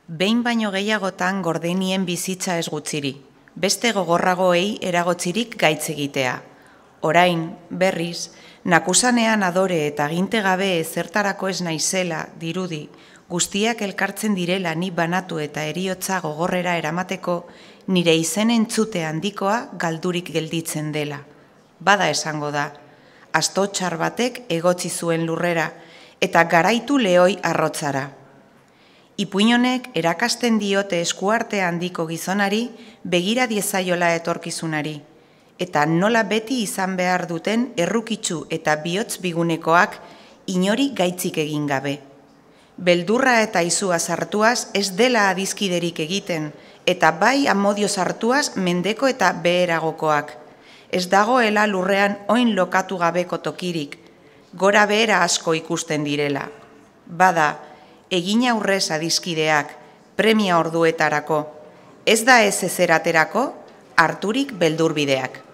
Behin baino gehiagotan gordenien bizitza ez gutziri, beste gogorragoei eragotzirik gaitz egitea. Orain, berriz, nakusanean adore eta ginte gabe ezertarako ez naizela, dirudi, guztiak elkartzen direla ni banatu eta heriotza gogorrera eramateko, nire izen entzute handikoa galdurik gelditzen dela. Bada esango da, astotxar batek egotzi zuen lurrera, eta garaitu lehoi arrotzara. Ipuinonek erakasten diote eskuarte handiko gizonari begira diezaiola etorkizunari, eta nola beti izan behar duten errukitsu eta bihotz bigunekoak inori gaitzik egin gabe. Beldurra eta izua sartuaz ez dela adizkiderik egiten, eta bai amodio sartuaz mendeko eta beheragokoak. Ez dagoela lurrean oin lokatu gabeko tokirik, gora behera asko ikusten direla. Bada, egin aurrez adizkideak, premia orduetarako, ez da ez ezeraterako, harturik beldurbideak.